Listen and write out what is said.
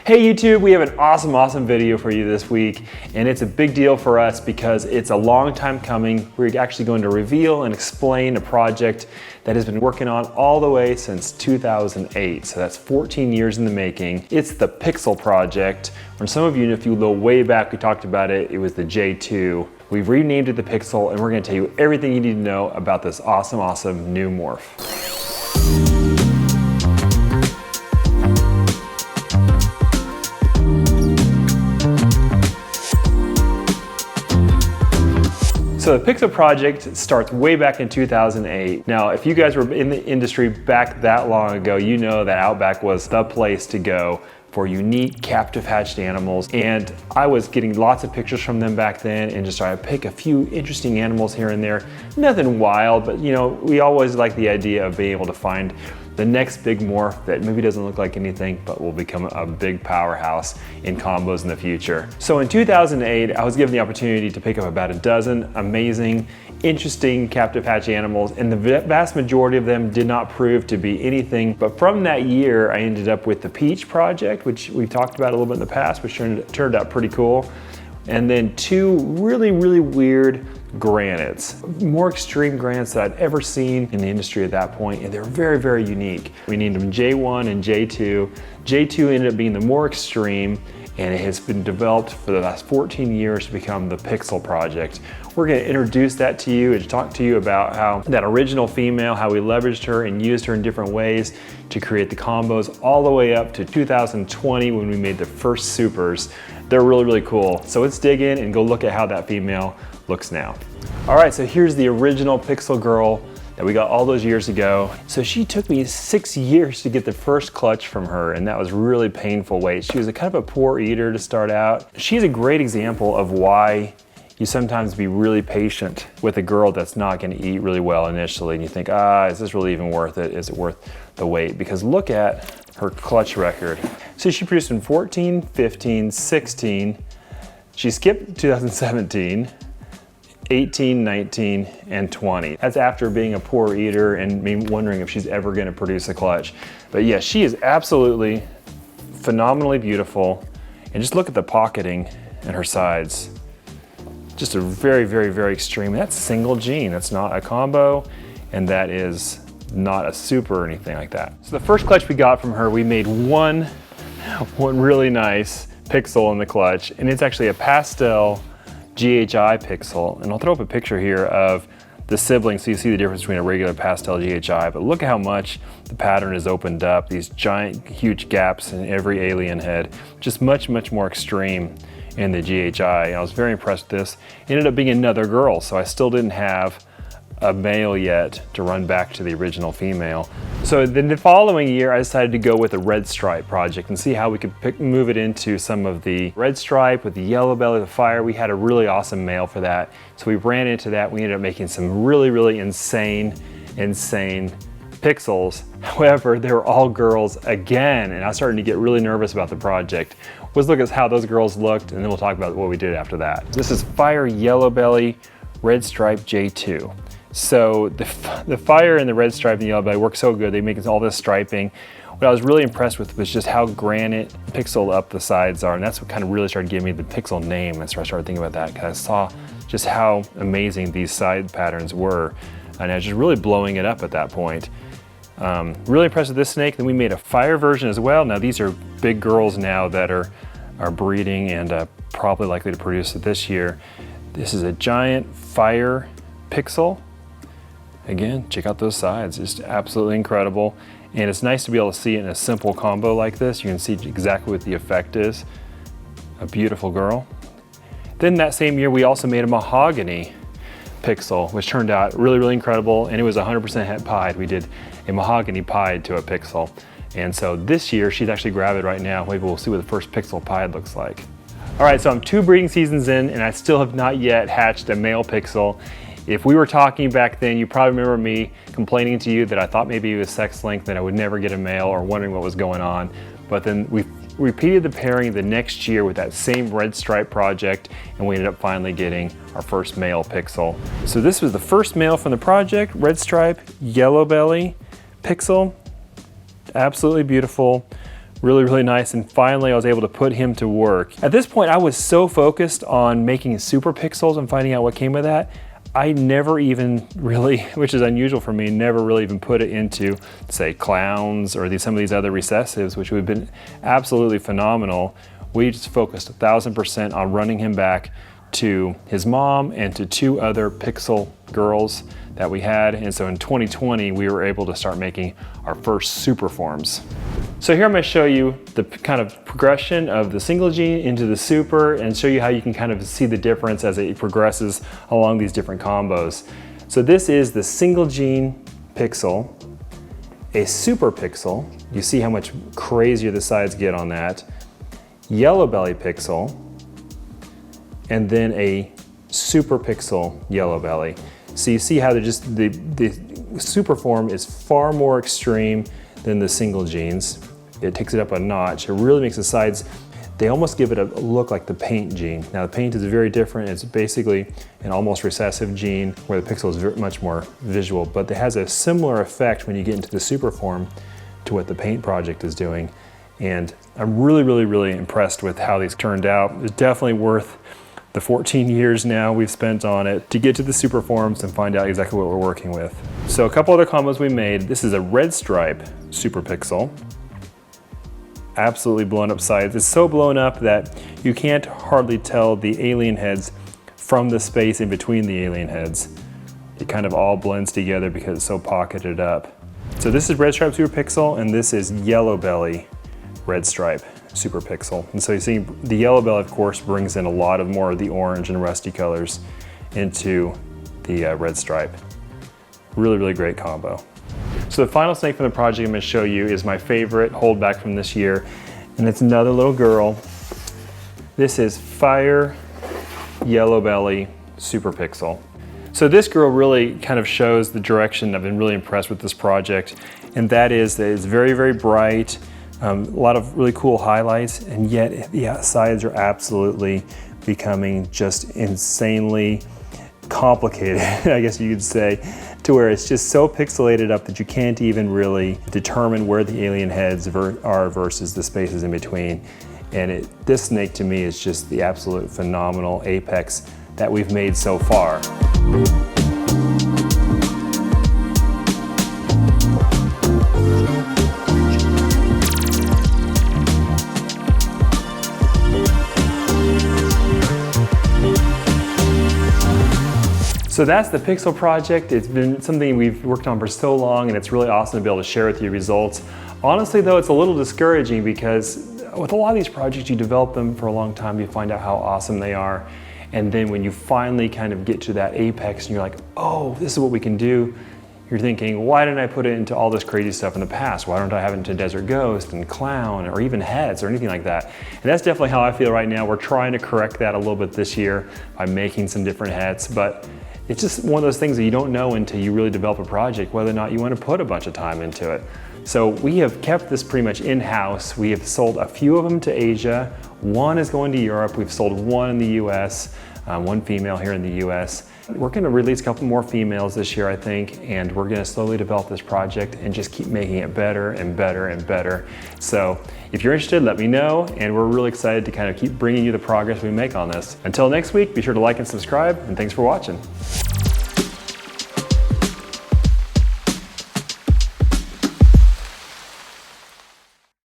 Hey YouTube, we have an awesome video for you this week, and it's a big deal for us because it's a long time coming. We're actually going to reveal and explain a project that has been working on all the way since 2008. So that's 14 years in the making. It's the Pixel project. For some of you, if you go way back, we talked about it, it was the J2. We've renamed it the Pixel, and we're gonna tell you everything you need to know about this awesome new morph. So the Pixel project starts way back in 2008. Now, if you guys were in the industry back that long ago, you know that Outback was the place to go for unique captive hatched animals. And I was getting lots of pictures from them back then and just trying to pick a few interesting animals here and there. Nothing wild, but you know, we always like the idea of being able to find the next big morph that maybe doesn't look like anything, but will become a big powerhouse in combos in the future. So in 2008, I was given the opportunity to pick up about a dozen amazing, interesting captive hatch animals, and the vast majority of them did not prove to be anything. But from that year, I ended up with the Peach project, which we've talked about a little bit in the past, which turned out pretty cool. And then two really weird granites, more extreme granites that I'd ever seen in the industry at that point, and they're very unique. We named them J1 and J2. J2 ended up being the more extreme, and it has been developed for the last 14 years to become the Pixel project. We're gonna introduce that to you and talk to you about how that original female, how we leveraged her and used her in different ways to create the combos all the way up to 2020 when we made the first supers. They're really cool. So let's dig in and go look at how that female looks now. All right, so here's the original Pixel girl that we got all those years ago. So she took me 6 years to get the first clutch from her, and that was really painful wait. She was a kind of a poor eater to start out. She's a great example of why you sometimes be really patient with a girl that's not gonna eat really well initially, and you think, is this really even worth it? Is it worth the wait? Because look at her clutch record. So she produced in 14, 15, 16, she skipped 2017, 18, 19, and 20. That's after being a poor eater and me wondering if she's ever gonna produce a clutch. But yeah, she is absolutely phenomenally beautiful. And just look at the pocketing and her sides. Just a very extreme. That's single gene, that's not a combo, and that is not a super or anything like that. So the first clutch we got from her, we made one really nice Pixel in the clutch, and it's actually a pastel GHI Pixel. And I'll throw up a picture here of the siblings so you see the difference between a regular pastel GHI, but look at how much the pattern is opened up, these giant, huge gaps in every alien head, just much more extreme in the GHI. I was very impressed with this. It ended up being another girl, so I still didn't have a male yet to run back to the original female. So then the following year, I decided to go with a red stripe project and see how we could move it into some of the red stripe with the yellow belly, the fire. We had a really awesome male for that. So we ran into that. We ended up making some really insane Pixels. However, they were all girls again, and I was starting to get really nervous about the project. Let's look at how those girls looked, and then we'll talk about what we did after that. This is Fire Yellow Belly Red Stripe J2. So the fire and the red stripe and the yellow belly work so good. They make all this striping. What I was really impressed with was just how granite pixel up the sides are, and that's what kind of really started giving me the Pixel name. And so I started thinking about that because I saw just how amazing these side patterns were, and I was just really blowing it up at that point. Really impressed with this snake. Then we made a fire version as well. Now these are big girls now that are breeding and probably likely to produce it this year. This is a giant fire Pixel. Again, check out those sides, just absolutely incredible. And it's nice to be able to see it in a simple combo like this. You can see exactly what the effect is. A beautiful girl. Then that same year, we also made a mahogany Pixel, which turned out really incredible, and it was 100% het pied. We did a mahogany pied to a Pixel. And so this year, she's actually gravid right now. Maybe we'll see what the first Pixel pied looks like. All right, so I'm 2 breeding seasons in, and I still have not yet hatched a male Pixel. If we were talking back then, you probably remember me complaining to you that I thought maybe he was sex-linked, that I would never get a male, or wondering what was going on. But then we repeated the pairing the next year with that same red stripe project, and we ended up finally getting our first male Pixel. So this was the first male from the project, red stripe, yellow belly, Pixel. Absolutely beautiful. Really, really nice. And finally, I was able to put him to work. At this point, I was so focused on making super pixels and finding out what came with that, I never even really, which is unusual for me, never really even put it into, say, clowns or some of these other recessives, which would have been absolutely phenomenal. We just focused 1000% on running him back to his mom and to 2 other pixel girls that we had. And so in 2020, we were able to start making our first super forms. So here I'm going to show you the kind of progression of the single gene into the super and show you how you can kind of see the difference as it progresses along these different combos. So this is the single gene pixel, a super pixel. You see how much crazier the sides get on that. Yellow belly pixel, and then a super pixel yellow belly. So you see how they're just, the super form is far more extreme than the single genes. It takes it up a notch. It really makes the sides, they almost give it a look like the paint gene. Now the paint is very different. It's basically an almost recessive gene where the pixel is very much more visual, but it has a similar effect when you get into the super form to what the paint project is doing. And I'm really, really, really impressed with how these turned out. It's definitely worth the 14 years now we've spent on it to get to the super forms and find out exactly what we're working with. So a couple other combos we made. This is a red stripe super pixel. Absolutely blown up sides. It's so blown up that you can't hardly tell the alien heads from the space in between the alien heads. It kind of all blends together because it's so pocketed up. So this is red stripe super pixel, and this is yellow belly red stripe super pixel. And so you see the yellow belly, of course, brings in a lot of more of the orange and rusty colors into the red stripe. Really, really great combo. So the final snake from the project I'm going to show you is my favorite holdback from this year, and it's another little girl. This is Fire Yellow Belly Super Pixel. So this girl really kind of shows the direction I've been really impressed with this project, and that is that it's very, very bright, a lot of really cool highlights, and yet the sides are absolutely becoming just insanely complicated, I guess you could say, to where it's just so pixelated up that you can't even really determine where the alien heads are versus the spaces in between. And this snake to me is just the absolute phenomenal apex that we've made so far. So that's the Pixel project. It's been something we've worked on for so long, and it's really awesome to be able to share with you results. Honestly though, it's a little discouraging because with a lot of these projects, you develop them for a long time, you find out how awesome they are, and then when you finally kind of get to that apex and you're like, oh, this is what we can do, you're thinking, why didn't I put it into all this crazy stuff in the past? Why don't I have it into Desert Ghost and Clown or even Heads or anything like that? And that's definitely how I feel right now. We're trying to correct that a little bit this year by making some different heads, but it's just one of those things that you don't know until you really develop a project, whether or not you want to put a bunch of time into it. So we have kept this pretty much in-house. We have sold a few of them to Asia. One is going to Europe. We've sold one in the US, one female here in the US. We're going to release a couple more females this year, I think, and we're going to slowly develop this project and just keep making it better and better and better. So if you're interested, let me know, and we're really excited to kind of keep bringing you the progress we make on this. Until next week, be sure to like and subscribe, and thanks for watching.